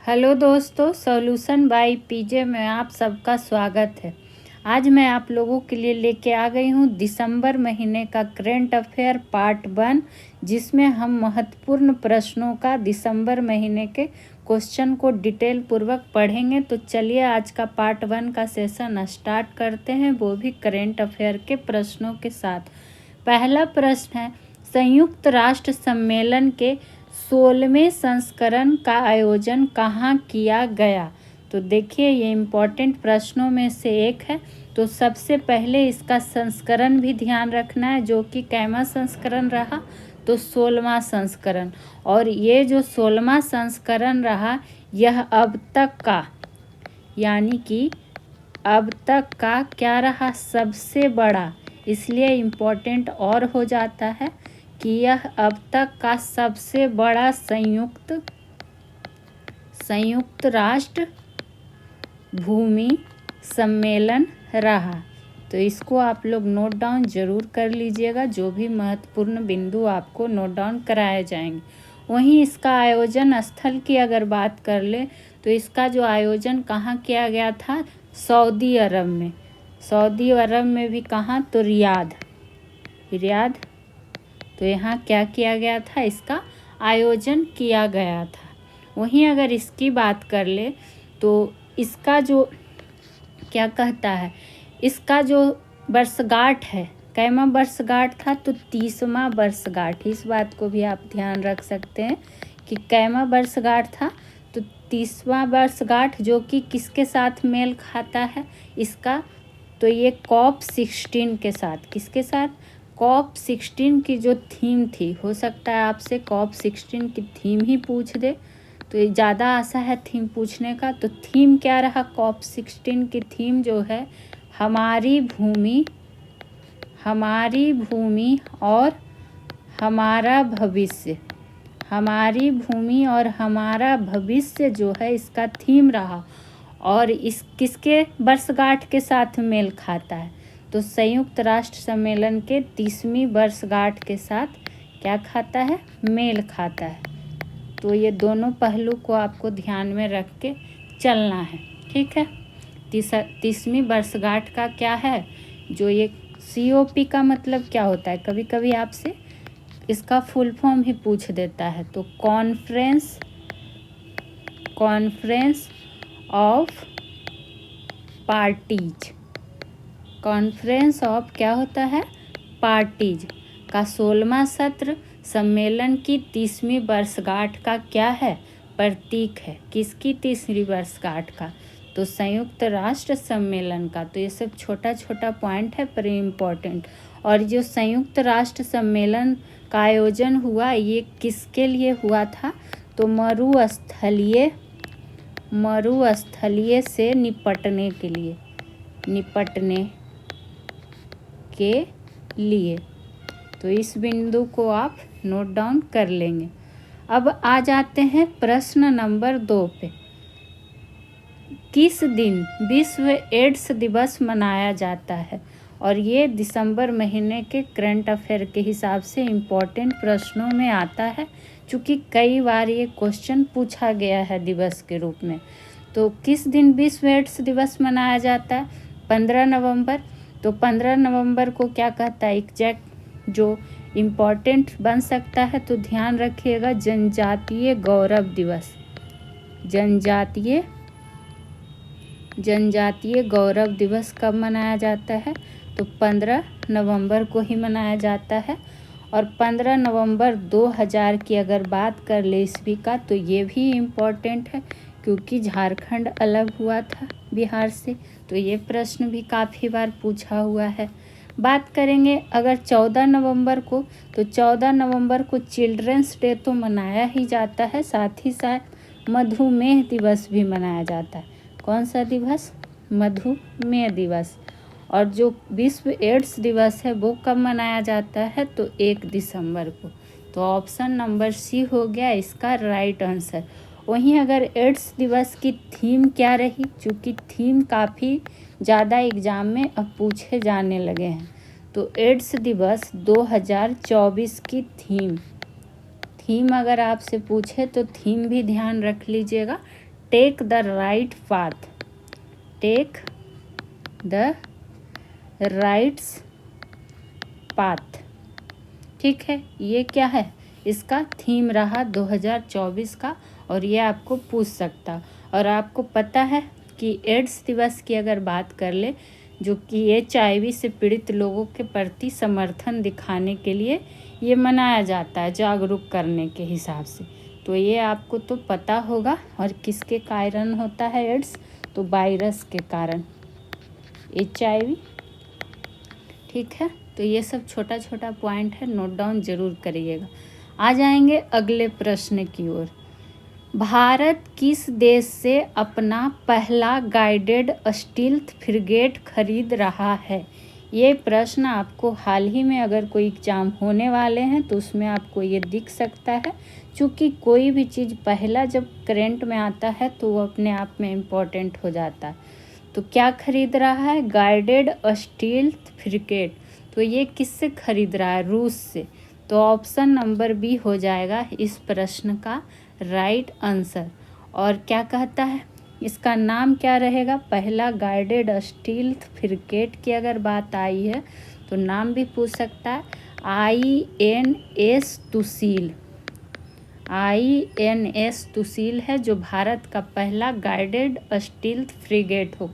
Hello दोस्तों, solution by PJ में आप सबका स्वागत है। आज मैं आप लोगों के लिए लेके आ गई हूँ दिसंबर महीने का करंट अफेयर पार्ट 1, जिसमें हम महत्वपूर्ण प्रश्नों का दिसंबर महीने के क्वेश्चन को डिटेल पूर्वक पढ़ेंगे। तो चलिए आज का पार्ट 1 का सेशन स्टार्ट करते हैं, वो भी करंट अफेयर के प्रश्नों के साथ। पहला प्रश्न है, संयुक्त राष्ट्र सम्मेलन के 16वें संस्करण का आयोजन कहाँ किया गया? तो देखिए, ये इम्पोर्टेंट प्रश्नों में से एक है। तो सबसे पहले इसका संस्करण भी ध्यान रखना है, जो कि कैमा संस्करण रहा, तो 16वां संस्करण। और ये जो 16वां संस्करण रहा, यह अब तक का, यानी कि अब तक का क्या रहा, सबसे बड़ा। इसलिए इम्पोर्टेंट और हो जाता है कि यह अब तक का सबसे बड़ा संयुक्त राष्ट्र भूमि सम्मेलन रहा। तो इसको आप लोग नोट डाउन जरूर कर लीजिएगा, जो भी महत्वपूर्ण बिंदु आपको नोट डाउन कराए जाएंगे। वहीं इसका आयोजन स्थल की अगर बात कर ले, तो इसका जो आयोजन कहाँ किया गया था, सऊदी अरब में। सऊदी अरब में भी कहाँ, तो रियाद। तो यहाँ क्या किया गया था, इसका आयोजन किया गया था। वहीं अगर इसकी बात कर ले, तो इसका जो क्या कहता है, इसका जो वर्षगांठ है, कैमा वर्षगांठ था, तो 30वां वर्षगांठ। इस बात को भी आप ध्यान रख सकते हैं कि कैमा वर्षगांठ था, तो 30वां वर्षगांठ, जो कि किसके साथ मेल खाता है इसका, तो ये COP16 के साथ। किसके साथ? COP16 की जो थीम थी, हो सकता है आपसे COP16 की थीम ही पूछ दे, तो ये ज़्यादा आशा है थीम पूछने का। तो थीम क्या रहा, COP16 की थीम जो है, हमारी भूमि और हमारा भविष्य। हमारी भूमि और हमारा भविष्य जो है इसका थीम रहा। और इस किसके वर्षगांठ के साथ मेल खाता है, तो संयुक्त राष्ट्र सम्मेलन के 30वीं वर्षगांठ के साथ क्या खाता है, मेल खाता है। तो ये दोनों पहलू को आपको ध्यान में रख के चलना है, ठीक है। 30वीं वर्षगांठ का क्या है, जो ये COP का मतलब क्या होता है, कभी कभी आपसे इसका फुल फॉर्म ही पूछ देता है। तो conference of parties. Conference of क्या होता है, पार्टीज का 16वां सत्र सम्मेलन की 30वीं वर्षगांठ का क्या है, प्रतीक है। किसकी 30वीं वर्षगांठ का, तो संयुक्त राष्ट्र सम्मेलन का। तो ये सब छोटा छोटा पॉइंट है पर इम्पोर्टेंट। और जो संयुक्त राष्ट्र सम्मेलन का आयोजन हुआ, ये किसके लिए हुआ था, तो मरुस्थलीय से निपटने के लिए। तो इस बिंदु को आप नोट डाउन कर लेंगे। अब आ जाते हैं प्रश्न नंबर 2 पे। किस दिन विश्व एड्स दिवस मनाया जाता है? और ये दिसंबर महीने के करंट अफेयर के हिसाब से इम्पोर्टेंट प्रश्नों में आता है, चूँकि कई बार ये क्वेश्चन पूछा गया है दिवस के रूप में। तो किस दिन विश्व एड्स दिवस मनाया जाता है? 15 नवंबर। तो 15 नवंबर को क्या कहता है, एग्जैक्ट जो इम्पोर्टेंट बन सकता है, तो ध्यान रखिएगा, जनजातीय गौरव दिवस। जनजातीय गौरव दिवस कब मनाया जाता है, तो 15 नवंबर को ही मनाया जाता है। और 15 नवंबर 2000 की अगर बात कर ले ईस्वी का, तो ये भी इम्पोर्टेंट है, क्योंकि झारखंड अलग हुआ था बिहार से। तो ये प्रश्न भी काफ़ी बार पूछा हुआ है। बात करेंगे अगर 14 नवंबर को, तो 14 नवंबर को चिल्ड्रंस डे तो मनाया ही जाता है, साथ ही साथ मधुमेह दिवस भी मनाया जाता है। कौन सा दिवस? मधुमेह दिवस। और जो विश्व एड्स दिवस है वो कब मनाया जाता है, तो 1 दिसंबर को। तो ऑप्शन नंबर सी हो गया इसका राइट आंसर। वहीं अगर एड्स दिवस की थीम क्या रही, चूँकि थीम काफ़ी ज़्यादा एग्जाम में अब पूछे जाने लगे हैं, तो एड्स दिवस 2024 की थीम अगर आपसे पूछे, तो थीम भी ध्यान रख लीजिएगा, take the right path, take the rights path. ठीक है, ये क्या है, इसका थीम रहा 2024 का, और ये आपको पूछ सकता। और आपको पता है कि एड्स दिवस की अगर बात कर ले, जो कि HIV से पीड़ित लोगों के प्रति समर्थन दिखाने के लिए ये मनाया जाता है, जागरूक करने के हिसाब से, तो ये आपको तो पता होगा। और किसके कारण होता है एड्स, तो वायरस के कारण, HIV। ठीक है, तो ये सब छोटा छोटा पॉइंट है, नोट डाउन जरूर करिएगा। आ जाएंगे अगले प्रश्न की ओर। भारत किस देश से अपना पहला गाइडेड स्टील्थ फ्रिगेट खरीद रहा है? ये प्रश्न आपको हाल ही में अगर कोई एग्जाम होने वाले हैं तो उसमें आपको ये दिख सकता है, क्योंकि कोई भी चीज़ पहला जब करंट में आता है तो वो अपने आप में इम्पोर्टेंट हो जाता है। तो क्या खरीद रहा है? Guided stealth frigate. तो ये किससे खरीद रहा है? रूस से। तो ऑप्शन नंबर बी हो जाएगा इस प्रश्न का राइट आंसर। और क्या कहता है, इसका नाम क्या रहेगा? पहला गाइडेड स्टील्थ फ्रिगेट की अगर बात आई है तो नाम भी पूछ सकता है, INS तुसील। INS तुसील है जो भारत का पहला गाइडेड स्टील्थ फ्रिगेट हो।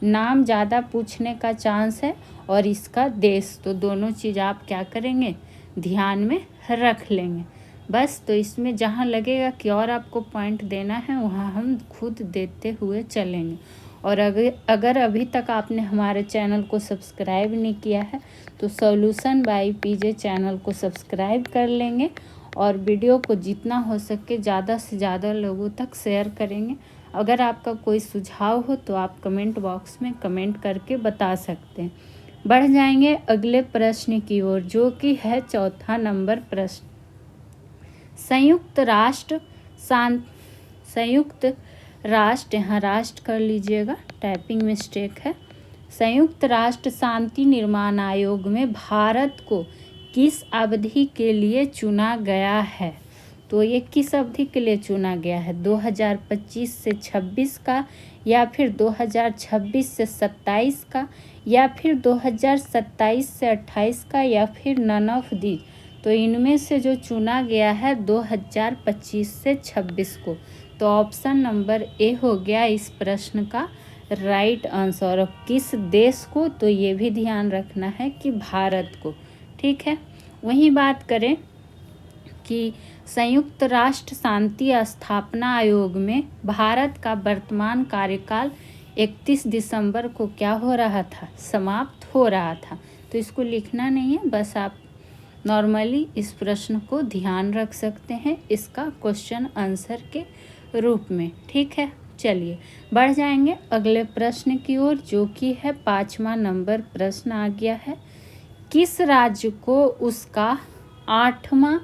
नाम ज़्यादा पूछने का चांस है, और इसका देश, तो दोनों चीज़ आप क्या करेंगे, ध्यान में रख लेंगे बस। तो इसमें जहाँ लगेगा कि और आपको पॉइंट देना है वहाँ हम खुद देते हुए चलेंगे। और अगर अभी तक आपने हमारे चैनल को सब्सक्राइब नहीं किया है तो सॉल्यूशन बाय PJ चैनल को सब्सक्राइब कर लेंगे, और वीडियो को जितना हो सके ज़्यादा से ज़्यादा लोगों तक शेयर करेंगे। अगर आपका कोई सुझाव हो तो आप कमेंट बॉक्स में कमेंट करके बता सकते हैं। बढ़ जाएंगे अगले प्रश्न की ओर, जो कि है चौथा नंबर प्रश्न। संयुक्त राष्ट्र, यहाँ राष्ट्र कर लीजिएगा, टाइपिंग मिस्टेक है। संयुक्त राष्ट्र शांति निर्माण आयोग में भारत को किस अवधि के लिए चुना गया है? तो ये किस अवधि के लिए चुना गया है? 2025 से 26 का, या फिर 2026 से 27 का, या फिर 2027 से 28 का, या फिर नन ऑफ दी? तो इनमें से जो चुना गया है 2025 से 26 को, तो ऑप्शन नंबर ए हो गया इस प्रश्न का राइट आंसर। और किस देश को? तो ये भी ध्यान रखना है कि भारत को। ठीक है, वहीं बात करें कि संयुक्त राष्ट्र शांति स्थापना आयोग में भारत का वर्तमान कार्यकाल 31 दिसंबर को क्या हो रहा था? समाप्त हो रहा था। तो इसको लिखना नहीं है, बस आप नॉर्मली इस प्रश्न को ध्यान रख सकते हैं इसका क्वेश्चन आंसर के रूप में। ठीक है, चलिए बढ़ जाएंगे अगले प्रश्न की ओर, जो कि है 5वां नंबर प्रश्न आ गया है। किस राज्य को उसका 8वां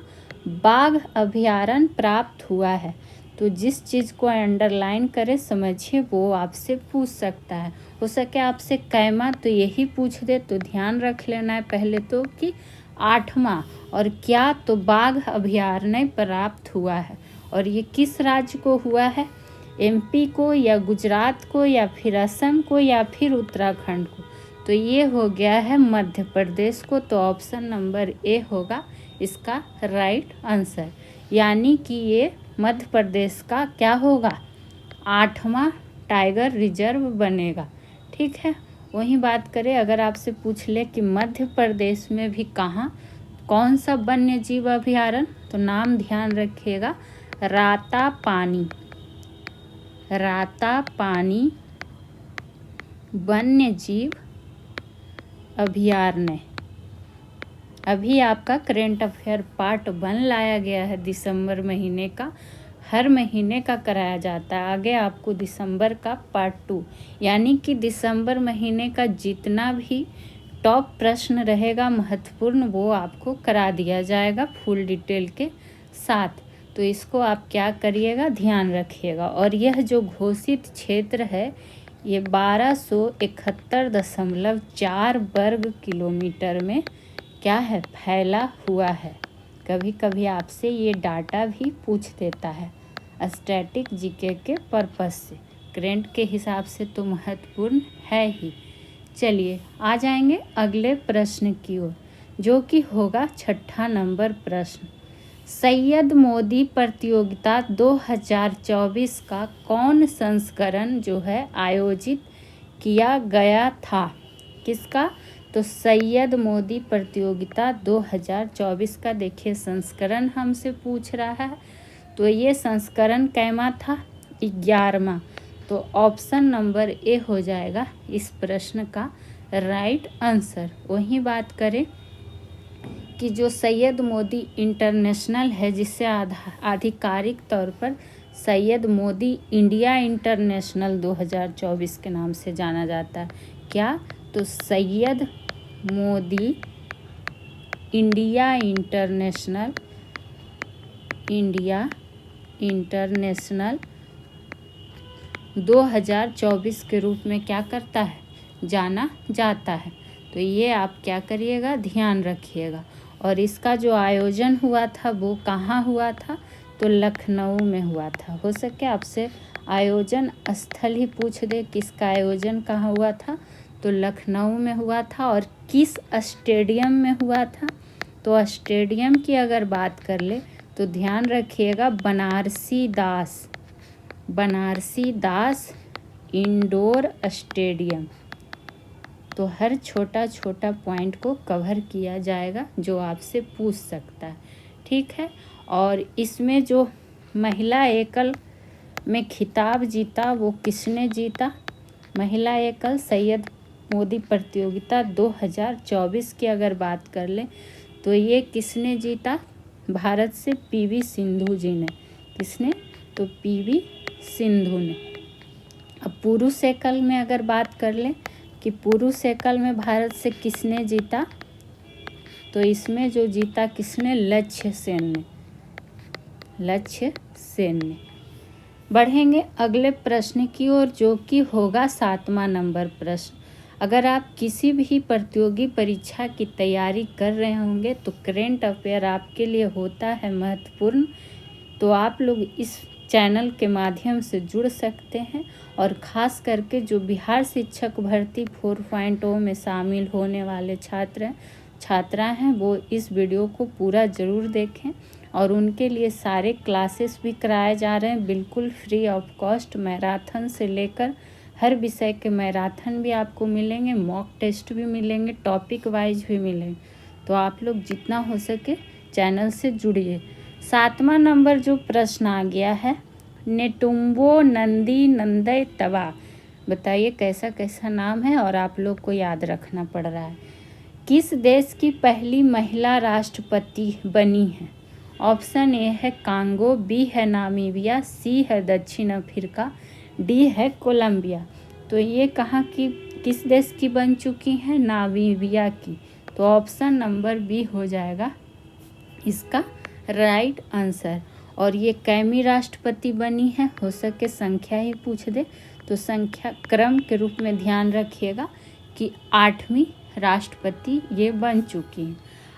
बाघ अभयारण्य प्राप्त हुआ है? तो जिस चीज़ को अंडरलाइन करे समझिए वो आपसे पूछ सकता है। हो सके आपसे कैमा तो यही पूछ दे, तो ध्यान रख लेना है पहले तो कि 8वां और क्या, तो बाघ अभयारण्य प्राप्त हुआ है। और ये किस राज्य को हुआ है? MP को, या गुजरात को, या फिर असम को, या फिर उत्तराखंड को? तो ये हो गया है मध्य प्रदेश को। तो ऑप्शन नंबर ए होगा इसका राइट आंसर, यानी कि ये मध्य प्रदेश का क्या होगा? 8वां टाइगर रिजर्व बनेगा। ठीक है, वहीं बात करें अगर आपसे पूछ ले कि मध्य प्रदेश में भी कहाँ कौन सा वन्य जीव अभयारण्य, तो नाम ध्यान रखिएगा, रातापानी वन्य जीव अभयारण्य। अभी आपका करेंट अफेयर पार्ट 1 लाया गया है दिसंबर महीने का, हर महीने का कराया जाता है। आगे आपको दिसंबर का पार्ट 2, यानी कि दिसंबर महीने का जितना भी टॉप प्रश्न रहेगा महत्वपूर्ण वो आपको करा दिया जाएगा फुल डिटेल के साथ। तो इसको आप क्या करिएगा, ध्यान रखिएगा। और यह जो घोषित क्षेत्र है ये 1271.4 वर्ग किलोमीटर में क्या है, फैला हुआ है। कभी कभी आपसे ये डाटा भी पूछ देता है। स्टैटिक जीके के पर्पस से। करेंट के हिसाब से तो महत्वपूर्ण है ही। चलिए आ जाएंगे अगले प्रश्न की ओर, जो कि होगा 6 नंबर प्रश्न। सैयद मोदी प्रतियोगिता 2024 का कौन संस्करण जो है आयोजित किया गया था? किसका? तो सैयद मोदी प्रतियोगिता 2024 का देखिए संस्करण हमसे पूछ रहा है। तो ये संस्करण कैमा था? 11वां। तो ऑप्शन नंबर ए हो जाएगा इस प्रश्न का राइट आंसर। वहीं बात करें कि जो सैयद मोदी इंटरनेशनल है, जिसे आधिकारिक तौर पर सैयद मोदी इंडिया इंटरनेशनल 2024 के नाम से जाना जाता है। क्या? तो सैयद मोदी इंडिया इंटरनेशनल 2024 के रूप में क्या करता है? जाना जाता है। तो ये आप क्या करिएगा, ध्यान रखिएगा। और इसका जो आयोजन हुआ था वो कहाँ हुआ था? तो लखनऊ में हुआ था। हो सके आपसे आयोजन स्थल ही पूछ दे, किसका आयोजन कहाँ हुआ था? तो लखनऊ में हुआ था। और किस स्टेडियम में हुआ था? तो स्टेडियम की अगर बात कर ले तो ध्यान रखिएगा बनारसी दास इंडोर स्टेडियम। तो हर छोटा छोटा पॉइंट को कवर किया जाएगा जो आपसे पूछ सकता है, ठीक है। और इसमें जो महिला एकल में खिताब जीता वो किसने जीता? महिला एकल सैयद मोदी प्रतियोगिता 2024 की अगर बात कर लें तो ये किसने जीता? भारत से पीवी सिंधु जी ने। किसने? तो पीवी सिंधु ने। अब पुरुष एकल में अगर बात कर लें कि पुरुष एकल में भारत से किसने जीता? तो इसमें जो जीता किसने? लक्ष्य सेन ने। बढ़ेंगे अगले प्रश्न की ओर, जो कि होगा 7वां नंबर प्रश्न। अगर आप किसी भी प्रतियोगी परीक्षा की तैयारी कर रहे होंगे तो करेंट अफेयर आपके लिए होता है महत्वपूर्ण। तो आप लोग इस चैनल के माध्यम से जुड़ सकते हैं। और ख़ास करके जो बिहार शिक्षक भर्ती 4.0 में शामिल होने वाले छात्रा हैं वो इस वीडियो को पूरा ज़रूर देखें। और उनके लिए सारे क्लासेस भी कराए जा रहे हैं बिल्कुल फ्री ऑफ कॉस्ट। मैराथन से लेकर हर विषय के मैराथन भी आपको मिलेंगे, मॉक टेस्ट भी मिलेंगे, टॉपिक वाइज भी मिलेंगे। तो आप लोग जितना हो सके चैनल से जुड़िए। 7वां नंबर जो प्रश्न आ गया है, नेटुम्बो नंदी नंदय तवा। बताइए कैसा कैसा नाम है और आप लोग को याद रखना पड़ रहा है। किस देश की पहली महिला राष्ट्रपति बनी है? ऑप्शन ए है कांगो, बी है नामीबिया, सी है दक्षिण अफ्रीका, डी है कोलंबिया। तो ये कहाँ की, किस देश की बन चुकी हैं? नामीबिया की। तो ऑप्शन नंबर बी हो जाएगा इसका राइट आंसर। और ये कैमी राष्ट्रपति बनी है? हो सके संख्या ही पूछ दे तो संख्या क्रम के रूप में ध्यान रखिएगा कि 8वीं राष्ट्रपति ये बन चुकी हैं।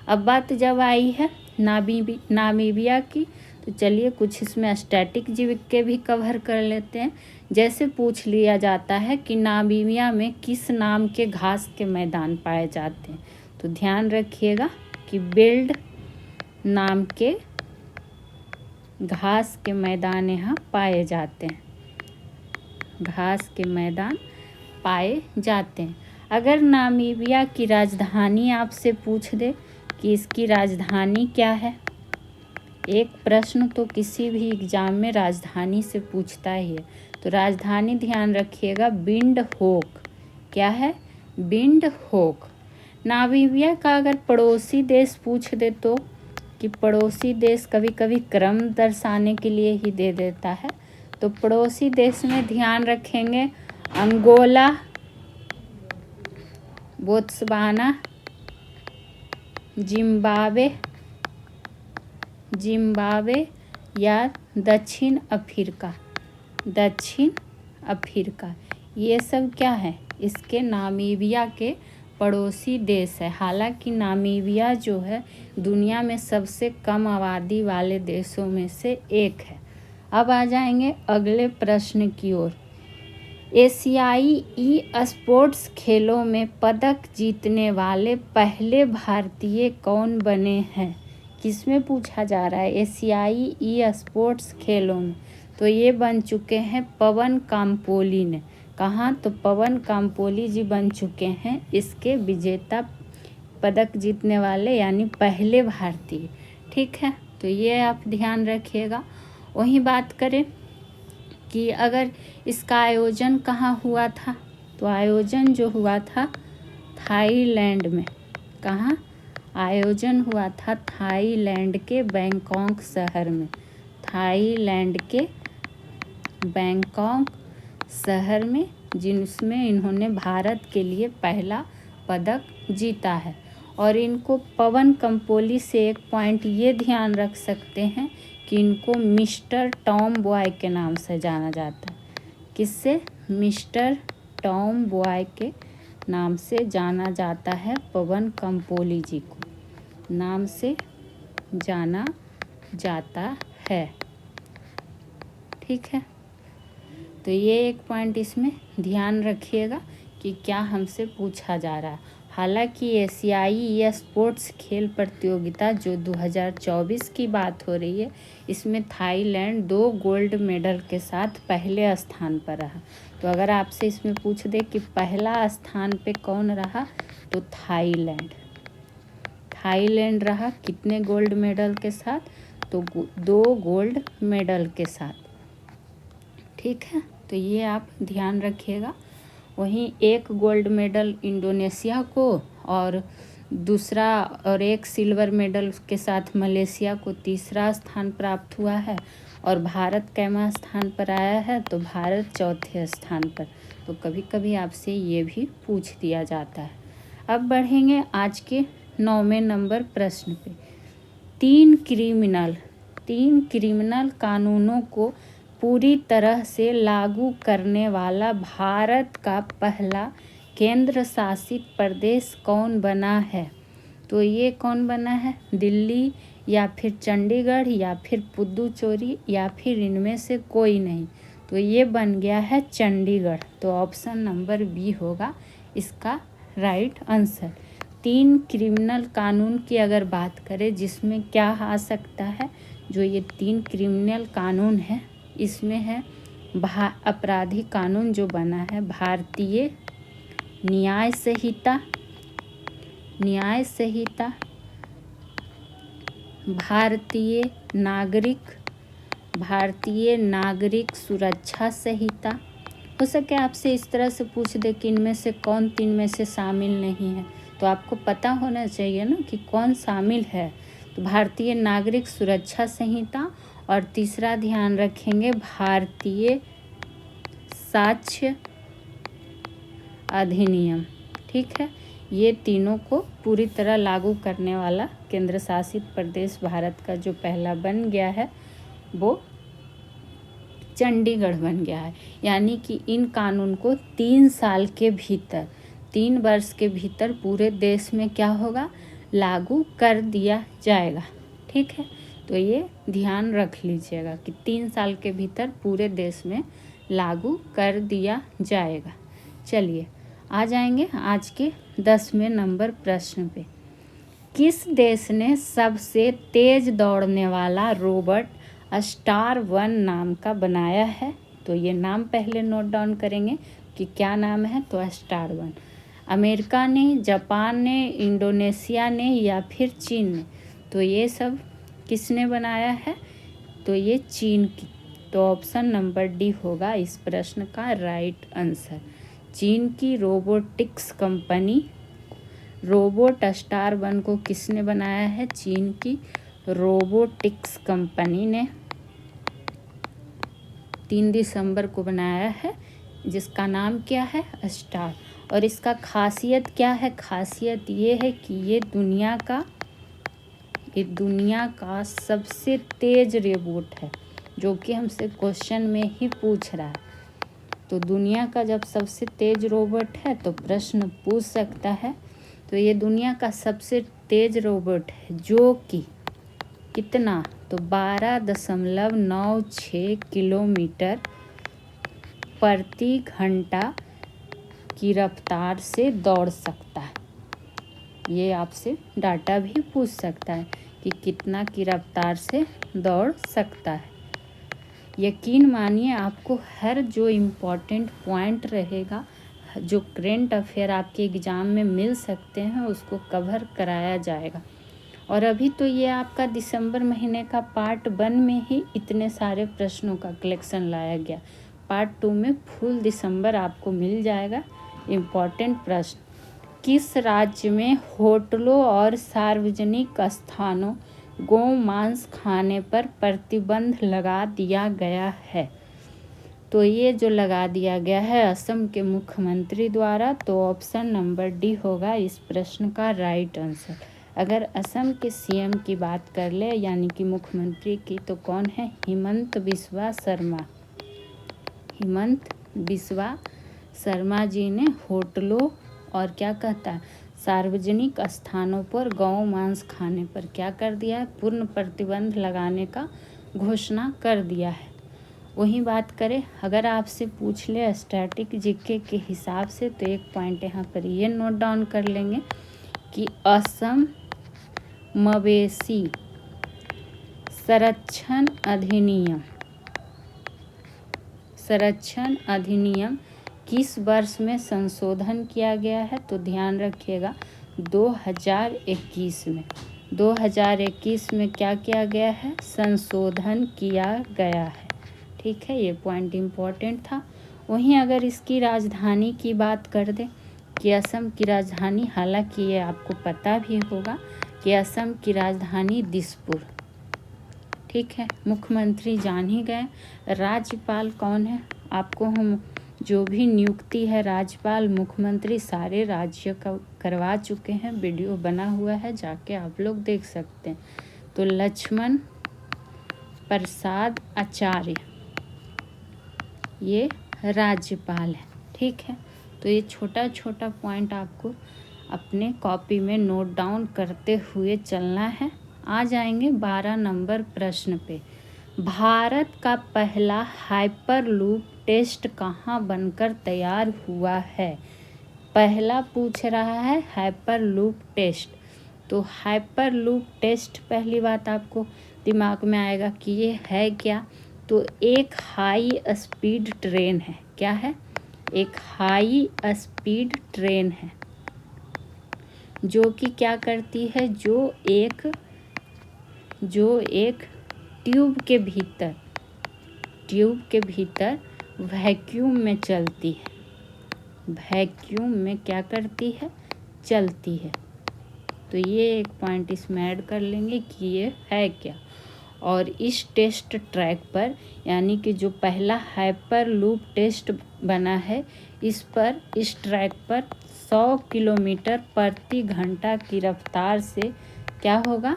अब बात जब आई है नामीबिया की, तो चलिए कुछ इसमें स्टैटिक जीके भी कवर कर लेते हैं। जैसे पूछ लिया जाता है कि नामीबिया में किस नाम के घास के मैदान पाए जाते हैं, तो ध्यान रखिएगा कि बेल्ड नाम के घास के मैदान यहाँ पाए जाते हैं। घास के मैदान पाए जाते हैं। अगर नामीबिया की राजधानी आपसे पूछ दे कि इसकी राजधानी क्या है, एक प्रश्न तो किसी भी एग्जाम में राजधानी से पूछता ही है। तो राजधानी ध्यान रखिएगा विंडहोक। क्या है? विंडहोक। नामीबिया का अगर पड़ोसी देश पूछ दे तो, कि पड़ोसी देश कभी कभी क्रम दर्शाने के लिए ही दे देता है। तो पड़ोसी देश में ध्यान रखेंगे अंगोला, बोत्सवाना, जिम्बाब्वे या दक्षिण अफ्रीका। ये सब क्या है? इसके नामीबिया के पड़ोसी देश है। हालांकि नामीबिया जो है दुनिया में सबसे कम आबादी वाले देशों में से एक है। अब आ जाएंगे अगले प्रश्न की ओर। एशियाई ई स्पोर्ट्स खेलों में पदक जीतने वाले पहले भारतीय कौन बने हैं? किसमें पूछा जा रहा है? एशियाई ई स्पोर्ट्स खेलों में। तो ये बन चुके हैं पवन काम्पोली ने। कहाँ? तो पवन काम्पोली जी बन चुके हैं इसके विजेता, पदक जीतने वाले यानी पहले भारतीय। ठीक है, तो ये आप ध्यान रखिएगा। वहीं बात करें कि अगर इसका आयोजन कहाँ हुआ था, तो आयोजन जो हुआ था थाईलैंड में। कहाँ आयोजन हुआ था? थाईलैंड के बैंकॉक शहर में। थाईलैंड के बैंकॉक शहर में, जिसमें इन्होंने भारत के लिए पहला पदक जीता है। और इनको पवन कंपोली से एक पॉइंट ये ध्यान रख सकते हैं कि इनको मिस्टर टॉम बॉय के नाम से जाना जाता है। किससे? मिस्टर टॉम बॉय के नाम से जाना जाता है। पवन कंपोली जी को नाम से जाना जाता है। ठीक है, तो ये एक पॉइंट इसमें ध्यान रखिएगा कि क्या हमसे पूछा जा रहा है। हालांकि एशियाई स्पोर्ट्स खेल प्रतियोगिता जो 2024 की बात हो रही है, इसमें थाईलैंड 2 गोल्ड मेडल के साथ पहले स्थान पर रहा। तो अगर आपसे इसमें पूछ दे कि पहला स्थान पे कौन रहा, तो थाईलैंड। थाईलैंड रहा कितने गोल्ड मेडल के साथ? तो 2 गोल्ड मेडल के साथ। ठीक है, तो ये आप ध्यान रखिएगा। वहीं 1 गोल्ड मेडल इंडोनेशिया को और दूसरा और 1 सिल्वर मेडल के साथ मलेशिया को तीसरा स्थान प्राप्त हुआ है। और भारत कैमा स्थान पर आया है? तो भारत चौथे स्थान पर। तो कभी कभी आपसे ये भी पूछ दिया जाता है। अब बढ़ेंगे आज के 9वें नंबर प्रश्न पे। 3 क्रिमिनल कानूनों को पूरी तरह से लागू करने वाला भारत का पहला केंद्र शासित प्रदेश कौन बना है? तो ये कौन बना है? दिल्ली या फिर चंडीगढ़ या फिर पुदुचेरी या फिर इनमें से कोई नहीं। तो ये बन गया है चंडीगढ़। तो ऑप्शन नंबर बी होगा इसका राइट आंसर। 3 क्रिमिनल कानून की अगर बात करें, जिसमें क्या आ सकता है, जो ये 3 क्रिमिनल कानून है, इसमें है आपराधिक कानून जो बना है भारतीय न्याय संहिता, भारतीय नागरिक सुरक्षा संहिता। हो सके आपसे इस तरह से पूछ दे कि इनमें से कौन 3 में से शामिल नहीं है, तो आपको पता होना चाहिए ना कि कौन शामिल है। तो भारतीय नागरिक सुरक्षा संहिता और तीसरा ध्यान रखेंगे भारतीय साक्ष्य अधिनियम। ठीक है, ये तीनों को पूरी तरह लागू करने वाला केंद्र शासित प्रदेश भारत का जो पहला बन गया है वो चंडीगढ़ बन गया है। यानी कि इन कानून को 3 साल के भीतर, 3 वर्ष के भीतर पूरे देश में क्या होगा? लागू कर दिया जाएगा। ठीक है, तो ये ध्यान रख लीजिएगा कि 3 साल के भीतर पूरे देश में लागू कर दिया जाएगा। चलिए आ जाएंगे आज के 10वें नंबर प्रश्न पे। किस देश ने सबसे तेज दौड़ने वाला रोबोट स्टार 1 नाम का बनाया है? तो ये नाम पहले नोट डाउन करेंगे कि क्या नाम है। तो स्टार 1 अमेरिका ने, जापान ने, इंडोनेशिया ने या फिर चीन ने? तो ये सब किसने बनाया है? तो ये चीन की। तो ऑप्शन नंबर डी होगा इस प्रश्न का राइट आंसर। चीन की रोबोटिक्स कंपनी रोबोट स्टार 1 को किसने बनाया है? चीन की रोबोटिक्स कंपनी ने 3 दिसंबर को बनाया है, जिसका नाम क्या है? स्टार। और इसका खासियत क्या है? खासियत ये है कि ये दुनिया का सबसे तेज रोबोट है, जो कि हमसे क्वेश्चन में ही पूछ रहा है। तो दुनिया का जब सबसे तेज रोबोट है तो प्रश्न पूछ सकता है। तो ये दुनिया का सबसे तेज रोबोट है, जो कि कितना? तो 12.96 किलोमीटर प्रति घंटा की रफ्तार से दौड़ सकता है। ये आपसे डाटा भी पूछ सकता है कि कितना की रफ्तार से दौड़ सकता है। यकीन मानिए आपको हर जो इम्पोर्टेंट पॉइंट रहेगा, जो करेंट अफेयर आपके एग्ज़ाम में मिल सकते हैं, उसको कवर कराया जाएगा। और अभी तो ये आपका दिसंबर महीने का पार्ट 1 में ही इतने सारे प्रश्नों का कलेक्शन लाया गया। पार्ट 2 में फुल दिसंबर आपको मिल जाएगा इम्पोर्टेंट प्रश्न। किस राज्य में होटलों और सार्वजनिक स्थानों गोमांस खाने पर प्रतिबंध लगा दिया गया है? तो ये जो लगा दिया गया है असम के मुख्यमंत्री द्वारा, तो ऑप्शन नंबर डी होगा इस प्रश्न का राइट आंसर। अगर असम के सीएम की बात कर ले यानी कि मुख्यमंत्री की, तो कौन है? हिमंत बिस्वा शर्मा। हिमंत बिस्वा शर्मा जी ने होटलों और क्या कहता है, सार्वजनिक स्थानों पर गौ मांस खाने पर क्या कर दिया है? पूर्ण प्रतिबंध लगाने का घोषणा कर दिया है। वही बात करें, अगर आपसे पूछ ले स्टैटिक जीके के हिसाब से, तो एक पॉइंट यहाँ पर ये नोट डाउन कर लेंगे कि असम मवेशी संरक्षण अधिनियम किस वर्ष में संशोधन किया गया है? तो ध्यान रखिएगा 2021 में। 2021 में क्या किया गया है? संशोधन किया गया है। ठीक है, ये पॉइंट इम्पोर्टेंट था। वहीं अगर इसकी राजधानी की बात कर दें कि असम की राजधानी, हालांकि ये आपको पता भी होगा कि असम की राजधानी दिसपुर। ठीक है, मुख्यमंत्री जान ही गए। राज्यपाल कौन है? आपको हम जो भी नियुक्ति है राज्यपाल मुख्यमंत्री सारे राज्य का करवा चुके हैं, वीडियो बना हुआ है, जाके आप लोग देख सकते हैं। तो लक्ष्मण प्रसाद आचार्य ये राज्यपाल है। ठीक है, तो ये छोटा छोटा पॉइंट आपको अपने कॉपी में नोट डाउन करते हुए चलना है। आ जाएंगे 12 नंबर प्रश्न पे। भारत का पहला हाइपरलूप टेस्ट कहाँ बनकर तैयार हुआ है? पहला पूछ रहा है हाइपरलूप टेस्ट। तो हाइपरलूप टेस्ट, पहली बात आपको दिमाग में आएगा कि ये है क्या? तो एक हाई स्पीड ट्रेन है। क्या है? एक हाई स्पीड ट्रेन है जो कि क्या करती है, जो एक ट्यूब के भीतर वैक्यूम में चलती है। वैक्यूम में क्या करती है? चलती है। तो ये एक पॉइंट इसमें ऐड कर लेंगे कि ये है क्या। और इस टेस्ट ट्रैक पर, यानी कि जो पहला हाइपरलूप टेस्ट बना है, इस ट्रैक पर 100 किलोमीटर प्रति घंटा की रफ्तार से क्या होगा?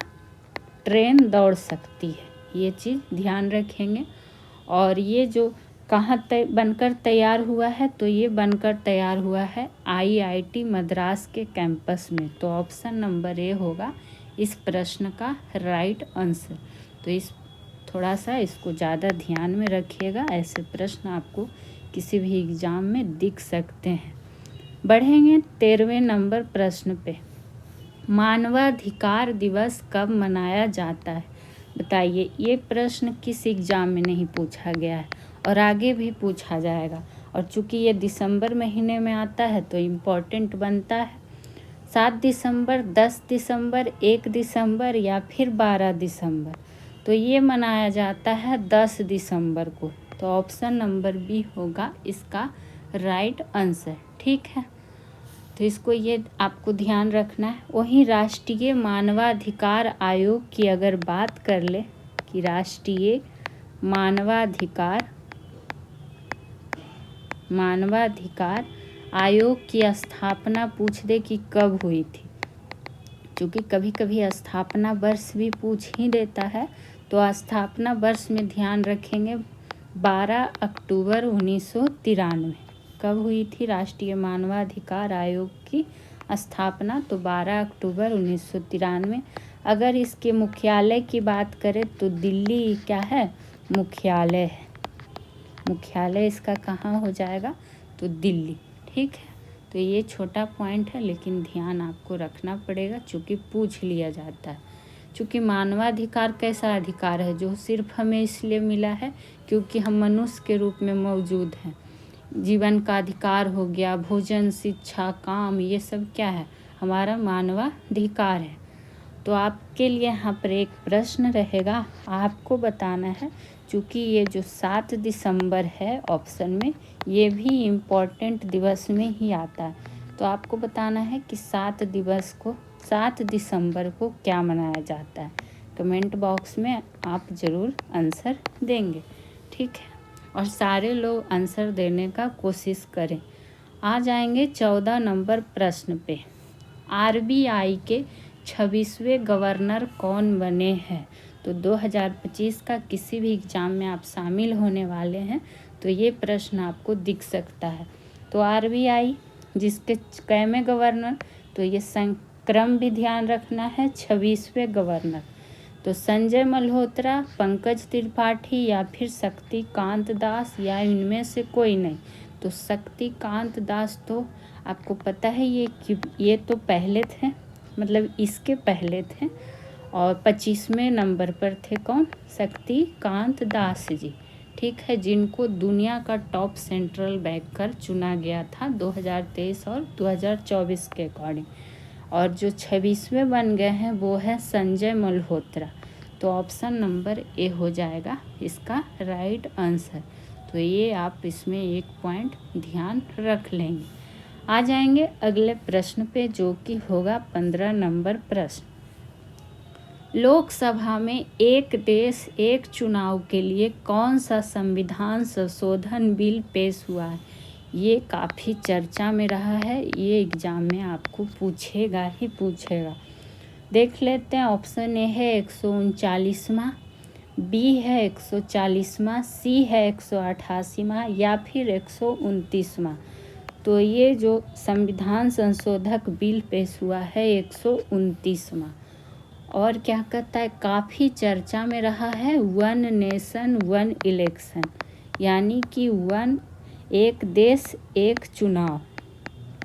ट्रेन दौड़ सकती है। ये चीज़ ध्यान रखेंगे। और ये जो कहाँ बनकर तैयार हुआ है? तो ये बनकर तैयार हुआ है IIT मद्रास के कैंपस में। तो ऑप्शन नंबर ए होगा इस प्रश्न का राइट आंसर। तो थोड़ा सा इसको ज़्यादा ध्यान में रखिएगा, ऐसे प्रश्न आपको किसी भी एग्ज़ाम में दिख सकते हैं। बढ़ेंगे 13वें नंबर प्रश्न पे। मानवाधिकार दिवस कब मनाया जाता है? बताइए, ये प्रश्न किस एग्ज़ाम में नहीं पूछा गया है और आगे भी पूछा जाएगा। और चूँकि ये दिसंबर महीने में आता है तो इम्पोर्टेंट बनता है। 7 दिसंबर, 10 दिसंबर, 1 दिसंबर या फिर 12 दिसंबर? तो ये मनाया जाता है 10 दिसंबर को। तो ऑप्शन नंबर बी होगा इसका राइट आंसर। ठीक है, तो इसको ये आपको ध्यान रखना है। वहीं राष्ट्रीय मानवाधिकार आयोग की अगर बात कर ले कि राष्ट्रीय मानवाधिकार आयोग की स्थापना पूछ दे कि कब हुई थी, क्योंकि कभी कभी स्थापना वर्ष भी पूछ ही देता है। तो स्थापना वर्ष में ध्यान रखेंगे 12 अक्टूबर 1993। कब हुई थी राष्ट्रीय मानवाधिकार आयोग की स्थापना? तो 12 अक्टूबर 1993। अगर इसके मुख्यालय की बात करें तो दिल्ली क्या है, मुख्यालय है। मुख्यालय इसका कहाँ हो जाएगा, तो दिल्ली। ठीक है, तो ये छोटा पॉइंट है लेकिन ध्यान आपको रखना पड़ेगा चूँकि पूछ लिया जाता है। चूँकि मानवाधिकार कैसा अधिकार है जो सिर्फ हमें इसलिए मिला है क्योंकि हम मनुष्य के रूप में मौजूद हैं। जीवन का अधिकार हो गया, भोजन, शिक्षा, काम, ये सब क्या है, हमारा मानवाधिकार है। तो आपके लिए यहाँ पर एक प्रश्न रहेगा, आपको बताना है। चूँकि ये जो 7 दिसंबर है ऑप्शन में, ये भी इम्पोर्टेंट दिवस में ही आता है। तो आपको बताना है कि 7 दिसंबर को क्या मनाया जाता है। कमेंट बॉक्स में आप ज़रूर आंसर देंगे। ठीक है, और सारे लोग आंसर देने का कोशिश करें। आ जाएंगे 14 नंबर प्रश्न पे। RBI के 26वें गवर्नर कौन बने हैं। तो 2025 का किसी भी एग्ज़ाम में आप शामिल होने वाले हैं तो ये प्रश्न आपको दिख सकता है। तो RBI जिसके कैवें गवर्नर, तो ये क्रम भी ध्यान रखना है, 26वें गवर्नर। तो संजय मल्होत्रा, पंकज त्रिपाठी या फिर शक्तिकांत दास, या इनमें से कोई नहीं। तो शक्तिकांत दास तो आपको पता है ये तो पहले थे, मतलब इसके पहले थे, और 25वें नंबर पर थे कौन, शक्तिकांत दास जी। ठीक है, जिनको दुनिया का टॉप सेंट्रल बैंकर चुना गया था 2023 और 2024 के अकॉर्डिंग। और जो 26वें बन गए हैं वो है संजय मल्होत्रा। तो ऑप्शन नंबर ए हो जाएगा इसका राइट आंसर। तो ये आप इसमें एक पॉइंट ध्यान रख लेंगे। आ जाएंगे अगले प्रश्न पे जो कि होगा 15 नंबर प्रश्न। लोकसभा में एक देश एक चुनाव के लिए कौन सा संविधान संशोधन बिल पेश हुआ है। ये काफ़ी चर्चा में रहा है, ये एग्ज़ाम में आपको पूछेगा ही पूछेगा। देख लेते हैं। ऑप्शन ए है 139वां, बी है 140वां, सी है 188वां या फिर 129वां। तो ये जो संविधान संशोधक बिल पेश हुआ है 129वां। और क्या कहता है, काफ़ी चर्चा में रहा है, 1 नेशन 1 इलेक्शन, यानी कि एक देश एक चुनाव।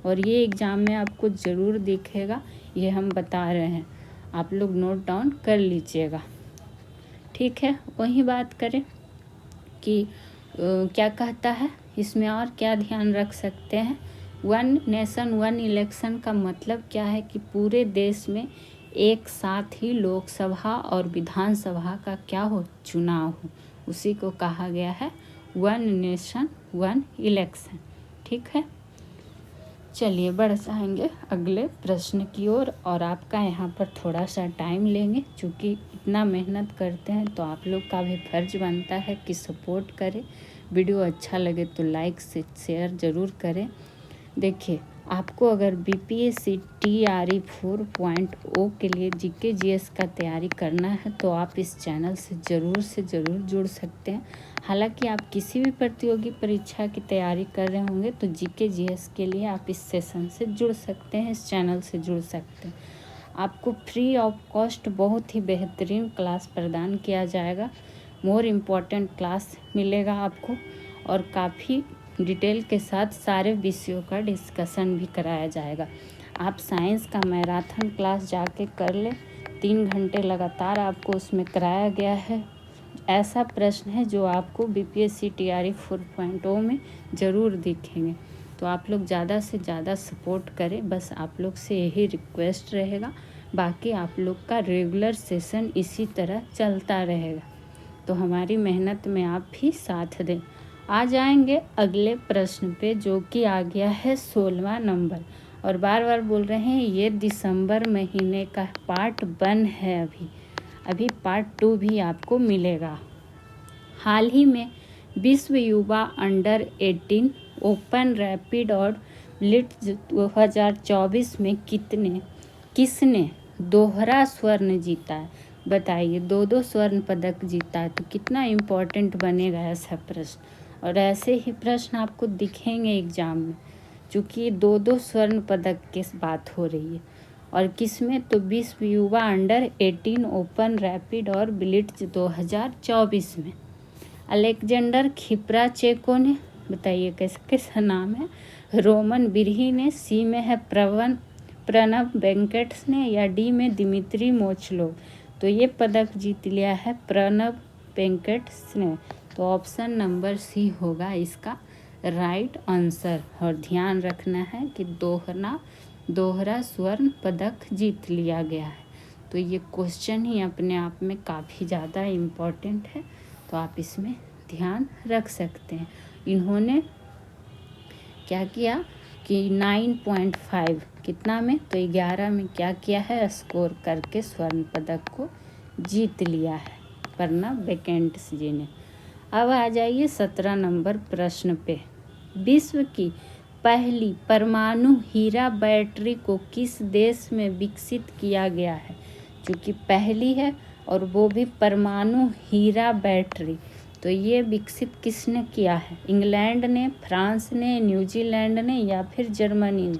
और ये एग्ज़ाम में आपको ज़रूर दिखेगा, ये हम बता रहे हैं, आप लोग नोट डाउन कर लीजिएगा। ठीक है, वही बात करें कि क्या कहता है इसमें और क्या ध्यान रख सकते हैं। 1 नेशन 1 इलेक्शन का मतलब क्या है कि पूरे देश में एक साथ ही लोकसभा और विधानसभा का क्या हो, चुनाव हो, उसी को कहा गया है 1 नेशन 1 इलेक्शन। ठीक है, चलिए बढ़ जाएंगे अगले प्रश्न की ओर। और आपका यहाँ पर थोड़ा सा टाइम लेंगे, क्योंकि इतना मेहनत करते हैं तो आप लोग का भी फर्ज बनता है कि सपोर्ट करें। वीडियो अच्छा लगे तो लाइक से शेयर ज़रूर करें। देखिए, आपको अगर BPSC TRE 4.0 के लिए GK GS का तैयारी करना है तो आप इस चैनल से ज़रूर जुड़ सकते हैं। हालांकि आप किसी भी प्रतियोगी परीक्षा की तैयारी कर रहे होंगे तो GK GS के लिए आप इस सेशन से जुड़ सकते हैं, इस चैनल से जुड़ सकते हैं। आपको फ्री ऑफ कॉस्ट बहुत ही बेहतरीन क्लास प्रदान किया जाएगा, मोर इम्पॉर्टेंट क्लास मिलेगा आपको, और काफ़ी डिटेल के साथ सारे विषयों का डिस्कशन भी कराया जाएगा। आप साइंस का मैराथन क्लास जाके कर ले, 3 घंटे लगातार आपको उसमें कराया गया है। ऐसा प्रश्न है जो आपको BPSC TRE 4.0 में ज़रूर दिखेंगे। तो आप लोग ज़्यादा से ज़्यादा सपोर्ट करें, बस आप लोग से यही रिक्वेस्ट रहेगा। बाकी आप लोग का रेगुलर सेशन इसी तरह चलता रहेगा, तो हमारी मेहनत में आप भी साथ दें। आ जाएंगे अगले प्रश्न पे जो कि आ गया है 16वां नंबर। और बार बार बोल रहे हैं ये दिसंबर महीने का पार्ट 1 है, अभी पार्ट 2 भी आपको मिलेगा। हाल ही में विश्व युवा अंडर 18 ओपन रैपिड और ब्लिट्ज 2024 में किसने दोहरा स्वर्ण जीता है। बताइए, 2 स्वर्ण पदक जीता है, तो कितना इम्पोर्टेंट बनेगा ऐसा प्रश्न। और ऐसे ही प्रश्न आपको दिखेंगे एग्जाम में, चूँकि 2 स्वर्ण पदक की बात हो रही है। और किस में, तो विश्व युवा अंडर 18 ओपन रैपिड और ब्लिट्ज 2024 में। अलेक्जेंडर खिप्राचेको ने, बताइए कैसे कैसा नाम है, रोमन बिरही ने, सी में है प्रणब वेंकट्स ने, या डी में दिमित्री मोचलोव। तो ये पदक जीत लिया है प्रणब वेंकट्स ने। तो ऑप्शन नंबर सी होगा इसका राइट आंसर। और ध्यान रखना है कि दोहरा स्वर्ण पदक जीत लिया गया है। तो ये क्वेश्चन ही अपने आप में काफ़ी ज़्यादा इम्पोर्टेंट है, तो आप इसमें ध्यान रख सकते हैं। इन्होंने क्या किया कि 9.5 कितना में, तो 11 में क्या किया है, स्कोर करके स्वर्ण पदक को जीत लिया है प्रणब वेंकट्स जी ने। अब आ जाइए 17 नंबर प्रश्न पे। विश्व की पहली परमाणु हीरा बैटरी को किस देश में विकसित किया गया है? क्योंकि पहली है और वो भी परमाणु हीरा बैटरी, तो ये विकसित किसने किया है? इंग्लैंड ने, फ्रांस ने, न्यूजीलैंड ने, या फिर जर्मनी ने?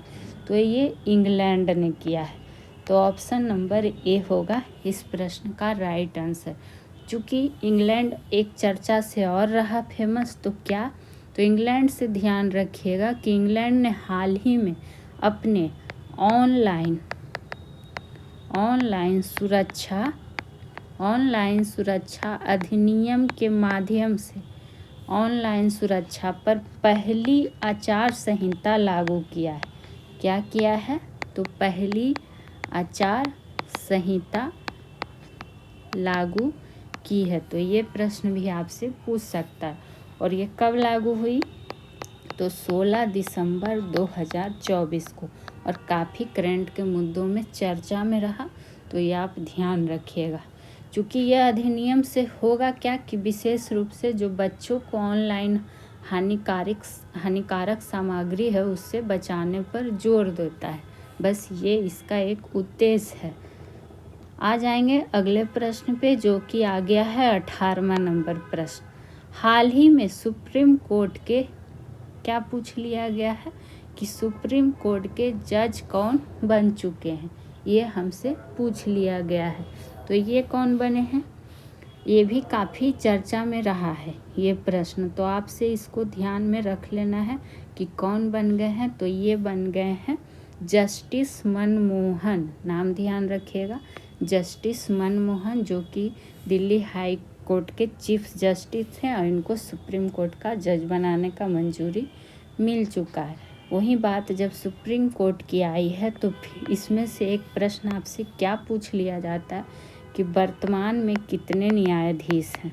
तो ये इंग्लैंड ने किया है। तो ऑप्शन नंबर ए होगा इस प्रश्न का राइट आंसर। चूँकि इंग्लैंड एक चर्चा से और रहा फेमस, तो क्या, तो इंग्लैंड से ध्यान रखिएगा कि इंग्लैंड ने हाल ही में अपने ऑनलाइन सुरक्षा अधिनियम के माध्यम से ऑनलाइन सुरक्षा पर पहली आचार संहिता लागू किया है। क्या किया है? तो पहली आचार संहिता लागू की है। तो ये प्रश्न भी आपसे पूछ सकता है। और ये कब लागू हुई? तो 16 दिसंबर 2024 को। और काफ़ी करंट के मुद्दों में चर्चा में रहा, तो ये आप ध्यान रखिएगा। चूँकि यह अधिनियम से होगा क्या कि विशेष रूप से जो बच्चों को ऑनलाइन हानिकारक सामग्री है उससे बचाने पर जोर देता है। बस ये इसका एक उद्देश्य है। आ जाएंगे अगले प्रश्न पे, जो कि आ गया है 18वां नंबर प्रश्न। हाल ही में सुप्रीम कोर्ट के, क्या पूछ लिया गया है कि सुप्रीम कोर्ट के जज कौन बन चुके हैं, ये हमसे पूछ लिया गया है। तो ये कौन बने हैं? ये भी काफ़ी चर्चा में रहा है ये प्रश्न, तो आपसे इसको ध्यान में रख लेना है कि कौन बन गए हैं। तो ये बन गए हैं जस्टिस मनमोहन, नाम ध्यान रखिएगा, जस्टिस मनमोहन, जो कि दिल्ली हाई कोर्ट के चीफ जस्टिस हैं और इनको सुप्रीम कोर्ट का जज बनाने का मंजूरी मिल चुका है। वही बात जब सुप्रीम कोर्ट की आई है, तो इसमें से एक प्रश्न आपसे क्या पूछ लिया जाता है कि वर्तमान में कितने न्यायाधीश हैं?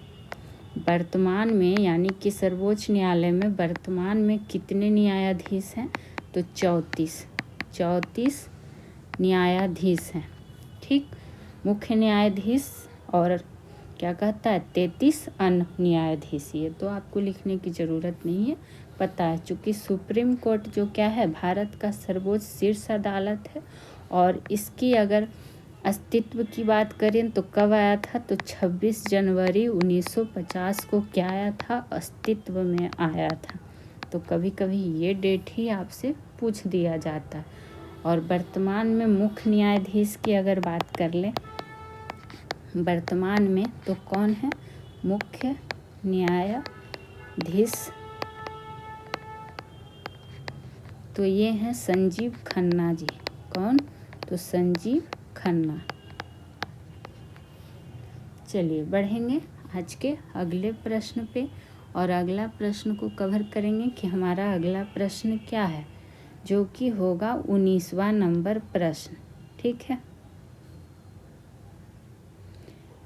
वर्तमान में यानी कि सर्वोच्च न्यायालय में वर्तमान में कितने न्यायाधीश हैं? तो 34 न्यायाधीश हैं। ठीक, मुख्य न्यायाधीश और क्या कहता है 33 अन्य न्यायाधीश। ये तो आपको लिखने की ज़रूरत नहीं है, पता है। चूँकि सुप्रीम कोर्ट जो क्या है, भारत का सर्वोच्च शीर्ष अदालत है। और इसकी अगर अस्तित्व की बात करें तो कब आया था? तो 26 जनवरी 1950 को क्या आया था? अस्तित्व में आया था। तो कभी कभी ये डेट ही आपसे पूछ दिया जाता है। और वर्तमान में मुख्य न्यायाधीश की अगर बात कर लें वर्तमान में, तो कौन है मुख्य न्यायाधीश? तो ये हैं संजीव खन्ना जी। कौन? तो संजीव खन्ना। चलिए बढ़ेंगे आज के अगले प्रश्न पे, और अगला प्रश्न को कवर करेंगे कि हमारा अगला प्रश्न क्या है, जो कि होगा 19वां नंबर प्रश्न। ठीक है।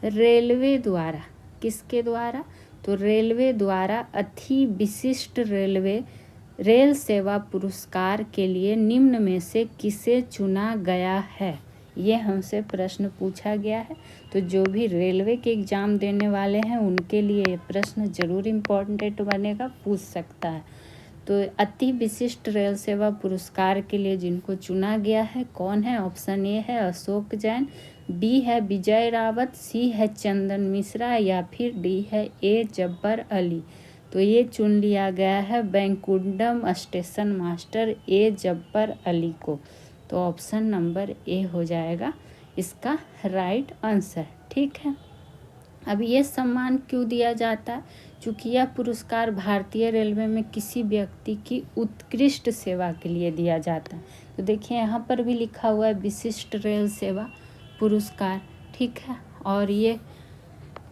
रेलवे द्वारा, किसके द्वारा? तो रेलवे द्वारा अति विशिष्ट रेल सेवा पुरस्कार के लिए निम्न में से किसे चुना गया है? ये हमसे प्रश्न पूछा गया है। तो जो भी रेलवे के एग्ज़ाम देने वाले हैं उनके लिए ये प्रश्न जरूर इम्पोर्टेंट बनेगा, पूछ सकता है। तो अति विशिष्ट रेल सेवा पुरस्कार के लिए जिनको चुना गया है कौन है? ऑप्शन ए है अशोक जैन, बी है विजय रावत, सी है चंदन मिश्रा, या फिर डी है ए जब्बर अली। तो ये चुन लिया गया है बैंकुंडम स्टेशन मास्टर ए जब्बर अली को। तो ऑप्शन नंबर ए हो जाएगा इसका राइट आंसर। ठीक है। अब ये सम्मान क्यों दिया जाता है? चूँकि यह पुरस्कार भारतीय रेलवे में किसी व्यक्ति की उत्कृष्ट सेवा के लिए दिया जाता है। तो देखिए यहाँ पर भी लिखा हुआ है विशिष्ट रेल सेवा पुरस्कार। ठीक है। और ये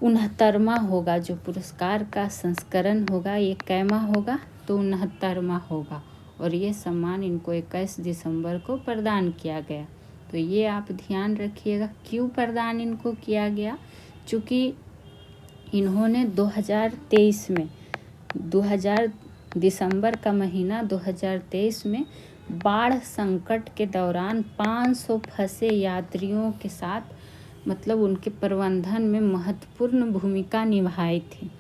69वां होगा, जो पुरस्कार का संस्करण होगा ये कैमा होगा, तो 69वां होगा। और ये सम्मान इनको 21 दिसंबर को प्रदान किया गया। तो ये आप ध्यान रखिएगा क्यों प्रदान इनको किया गया। चूँकि इन्होंने 2023 में 2000 दिसंबर का महीना 2023 में बाढ़ संकट के दौरान 500 फंसे यात्रियों के साथ मतलब उनके प्रबंधन में महत्वपूर्ण भूमिका निभाई थी,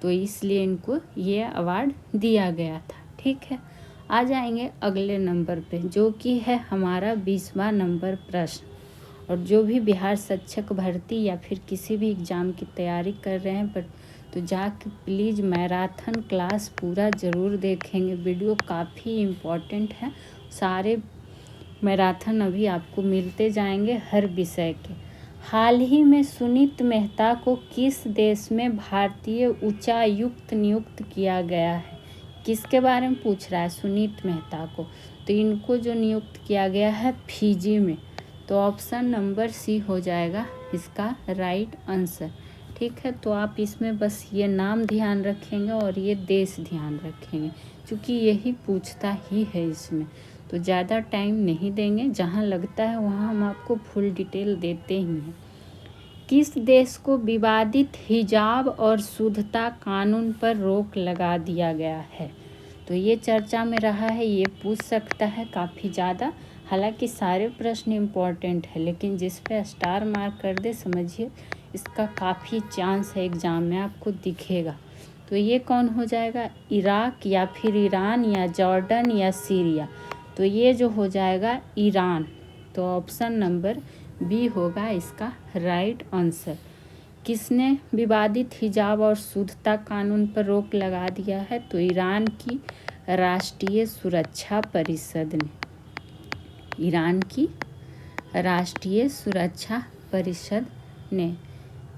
तो इसलिए इनको ये अवार्ड दिया गया था। ठीक है। आ जाएंगे अगले नंबर पे, जो कि है हमारा 20वां नंबर प्रश्न। और जो भी बिहार शिक्षक भर्ती या फिर किसी भी एग्ज़ाम की तैयारी कर रहे हैं तो जाके प्लीज़ मैराथन क्लास पूरा ज़रूर देखेंगे। वीडियो काफ़ी इम्पोर्टेंट है। सारे मैराथन अभी आपको मिलते जाएंगे हर विषय के। हाल ही में सुनीत मेहता को किस देश में भारतीय उच्चायुक्त नियुक्त किया गया है? किसके बारे में पूछ रहा है? सुनीत मेहता को। तो इनको जो नियुक्त किया गया है फिजी में। तो ऑप्शन नंबर सी हो जाएगा इसका राइट आंसर। ठीक है। तो आप इसमें बस ये नाम ध्यान रखेंगे और ये देश ध्यान रखेंगे, क्योंकि यही पूछता ही है इसमें। तो ज़्यादा टाइम नहीं देंगे, जहाँ लगता है वहाँ हम आपको फुल डिटेल देते ही हैं। किस देश को विवादित हिजाब और शुद्धता कानून पर रोक लगा दिया गया है? तो ये चर्चा में रहा है, ये पूछ सकता है काफ़ी ज़्यादा। हालांकि सारे प्रश्न इम्पॉर्टेंट है, लेकिन जिस पे स्टार मार्क कर दे समझिए इसका काफ़ी चांस है एग्ज़ाम में आपको दिखेगा। तो ये कौन हो जाएगा? इराक या फिर ईरान या जॉर्डन या सीरिया? तो ये जो हो जाएगा ईरान। तो ऑप्शन नंबर बी होगा इसका राइट आंसर। किसने विवादित हिजाब और शुद्धता कानून पर रोक लगा दिया है? तो ईरान की राष्ट्रीय सुरक्षा परिषद ने। ईरान की राष्ट्रीय सुरक्षा परिषद ने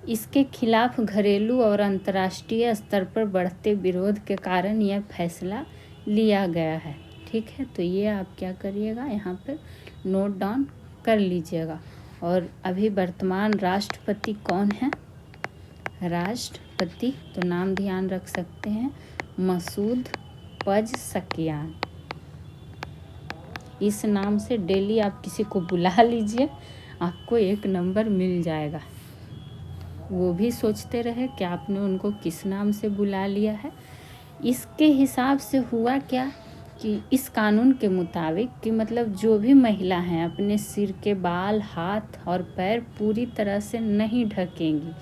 इसके खिलाफ घरेलू और अंतर्राष्ट्रीय स्तर पर बढ़ते विरोध के कारण यह फैसला लिया गया है। ठीक है। तो ये आप क्या करिएगा, यहाँ पर नोट डाउन कर लीजिएगा। और अभी वर्तमान राष्ट्रपति कौन है? राष्ट्रपति तो नाम ध्यान रख सकते हैं मसूद पज़ेश्कियान। इस नाम से डेली आप किसी को बुला लीजिए, आपको 1 नंबर मिल जाएगा। वो भी सोचते रहे कि आपने उनको किस नाम से बुला लिया है। इसके हिसाब से हुआ क्या कि इस कानून के मुताबिक कि मतलब जो भी महिला हैं अपने सिर के बाल, हाथ और पैर पूरी तरह से नहीं ढकेंगी,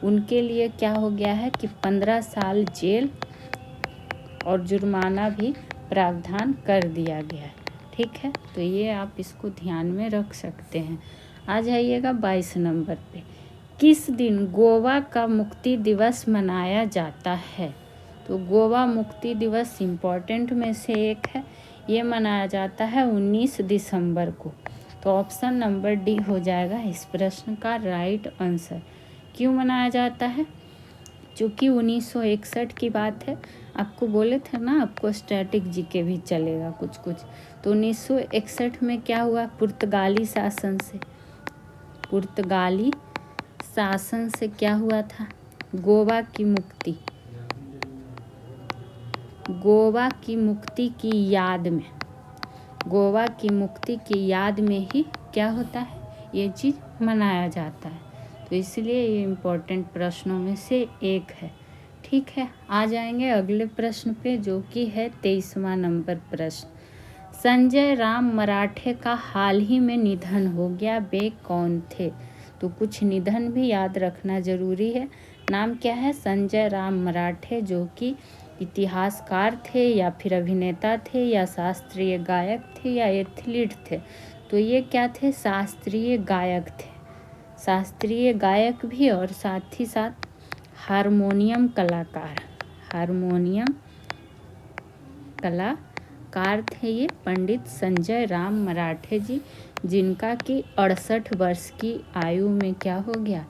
उनके लिए क्या हो गया है कि 15 साल जेल और जुर्माना भी प्रावधान कर दिया गया है। ठीक है। तो ये आप इसको ध्यान में रख सकते हैं। आ जाइएगा 22 नंबर पे। किस दिन गोवा का मुक्ति दिवस मनाया जाता है? तो गोवा मुक्ति दिवस इम्पॉर्टेंट में से एक है। ये मनाया जाता है 19 दिसंबर को। तो ऑप्शन नंबर डी हो जाएगा इस प्रश्न का राइट आंसर। क्यों मनाया जाता है? चूँकि 1961 की बात है। आपको बोले थे ना आपको स्टैटिक जीके भी चलेगा कुछ कुछ। तो 1961 में क्या हुआ? पुर्तगाली शासन से क्या हुआ था? गोवा की मुक्ति की याद में ही क्या होता है, ये चीज़ मनाया जाता है। तो इसलिए ये इम्पोर्टेंट प्रश्नों में से एक है। ठीक है। आ जाएंगे अगले प्रश्न पे, जो कि है 23वां नंबर प्रश्न। संजय राम मराठे का हाल ही में निधन हो गया, वे कौन थे? तो कुछ निधन भी याद रखना ज़रूरी है। नाम क्या है? संजय राम मराठे, जो कि इतिहासकार थे या फिर अभिनेता थे या शास्त्रीय गायक थे या एथलीट थे? तो ये क्या थे? शास्त्रीय गायक थे। शास्त्रीय गायक भी और साथ ही साथ हारमोनियम कलाकार कार थे ये पंडित संजय राम मराठे जी, जिनका कि 68 वर्ष की आयु में क्या हो गया,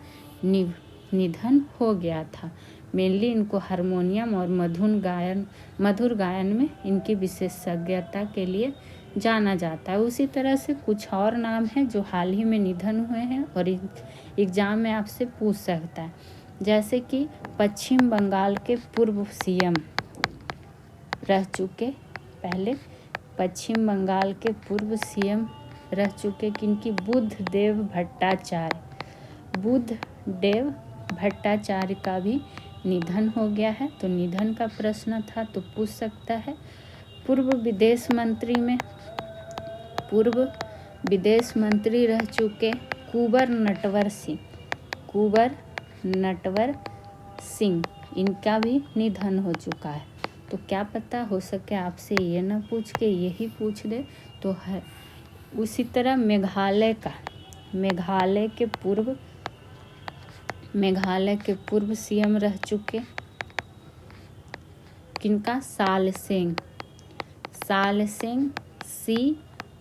निधन हो गया था। मेनली इनको हारमोनियम और मधुर गायन में इनकी विशेषज्ञता के लिए जाना जाता है। उसी तरह से कुछ और नाम हैं जो हाल ही में निधन हुए हैं और एग्ज़ाम में आपसे पूछ सकता है। जैसे कि पश्चिम बंगाल के पूर्व सीएम रह चुके, पहले पश्चिम बंगाल के पूर्व सीएम रह चुके किनकी, बुद्धदेव भट्टाचार्य का भी निधन हो गया है। तो निधन का प्रश्न था तो पूछ सकता है। पूर्व विदेश मंत्री रह चुके कुंवर नटवर सिंह, इनका भी निधन हो चुका है। तो क्या पता हो सके आपसे ये ना पूछ के यही पूछ दे तो है। उसी तरह मेघालय के पूर्व सीएम रह चुके किनका, सालसेंग सी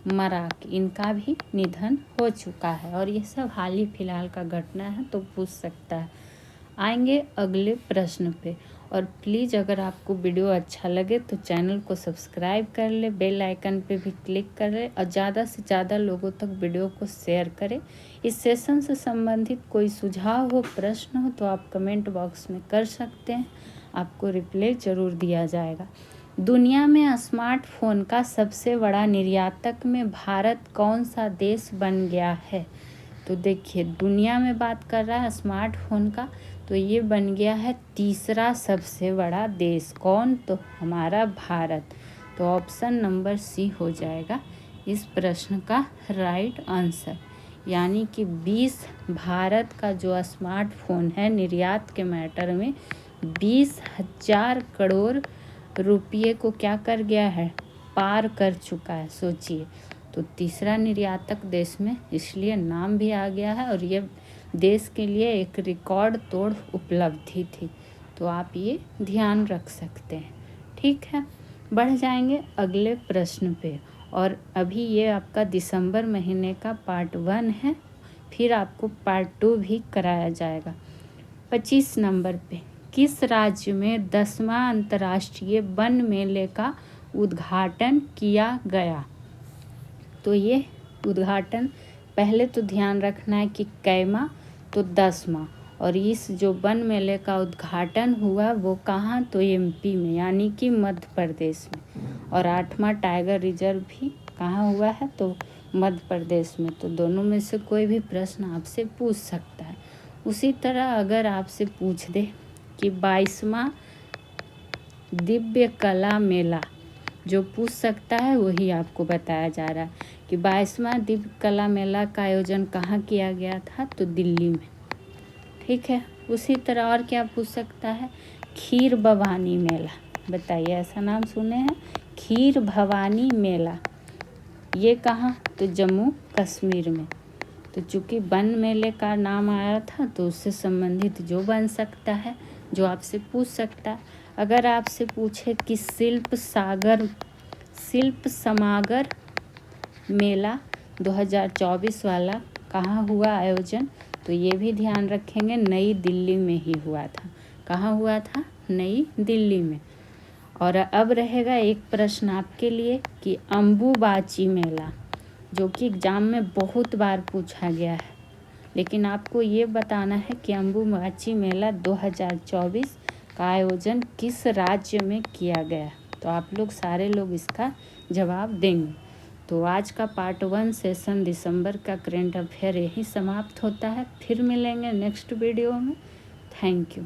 मराक, इनका भी निधन हो चुका है। और ये सब हाल ही फिलहाल का घटना है तो पूछ सकता है। आएंगे अगले प्रश्न पे। और प्लीज़ अगर आपको वीडियो अच्छा लगे तो चैनल को सब्सक्राइब कर ले, बेल आइकन पे भी क्लिक कर ले और ज़्यादा से ज़्यादा लोगों तक वीडियो को शेयर करें। इस सेशन से संबंधित कोई सुझाव हो, प्रश्न हो तो आप कमेंट बॉक्स में कर सकते हैं, आपको रिप्लाई ज़रूर दिया जाएगा। दुनिया में स्मार्टफोन का सबसे बड़ा निर्यातक में भारत कौन सा देश बन गया है? तो देखिए, दुनिया में बात कर रहा है स्मार्टफोन का, तो ये बन गया है तीसरा सबसे बड़ा देश। कौन? तो हमारा भारत। तो ऑप्शन नंबर सी हो जाएगा इस प्रश्न का राइट आंसर। यानी कि भारत का जो स्मार्टफोन है निर्यात के मैटर में 20,000 करोड़ रुपये को क्या कर गया है, पार कर चुका है। सोचिए, तो तीसरा निर्यातक देश में इसलिए नाम भी आ गया है और ये देश के लिए एक रिकॉर्ड तोड़ उपलब्धि थी। तो आप ये ध्यान रख सकते हैं। ठीक है, बढ़ जाएंगे अगले प्रश्न पे। और अभी ये आपका दिसंबर महीने का पार्ट 1 है, फिर आपको पार्ट 2 भी कराया जाएगा। 25 नंबर पे, किस राज्य में 10वां अंतर्राष्ट्रीय वन मेले का उद्घाटन किया गया? तो ये उद्घाटन पहले तो ध्यान रखना है कि कैमा, तो 10वां। और इस जो वन मेले का उद्घाटन हुआ वो कहाँ? तो एमपी में, यानी कि मध्य प्रदेश में। और 8वां टाइगर रिजर्व भी कहाँ हुआ है? तो मध्य प्रदेश में। तो दोनों में से कोई भी प्रश्न आपसे पूछ सकता है। उसी तरह अगर आपसे पूछ दे कि 22वां दिव्य कला मेला, जो पूछ सकता है वही आपको बताया जा रहा है कि 22वां दिव्य कला मेला का आयोजन कहाँ किया गया था? तो दिल्ली में। ठीक है, उसी तरह और क्या पूछ सकता है? खीर भवानी मेला, बताइए, ऐसा नाम सुने हैं? खीर भवानी मेला, ये कहाँ? तो जम्मू कश्मीर में। तो चूँकि वन मेले का नाम आया था तो उससे संबंधित जो बन सकता है, जो आपसे पूछ सकता है। अगर आपसे पूछे कि शिल्प समागर मेला 2024 वाला कहाँ हुआ आयोजन? तो ये भी ध्यान रखेंगे, नई दिल्ली में ही हुआ था। कहाँ हुआ था? नई दिल्ली में। और अब रहेगा एक प्रश्न आपके लिए कि अम्बुबाची मेला, जो कि एग्ज़ाम में बहुत बार पूछा गया है, लेकिन आपको ये बताना है कि अम्बुबाची मेला 2024 का आयोजन किस राज्य में किया गया। तो आप लोग सारे लोग इसका जवाब देंगे। तो आज का पार्ट 1 सेशन दिसंबर का करेंट अफेयर यही समाप्त होता है। फिर मिलेंगे नेक्स्ट वीडियो में। Thank you.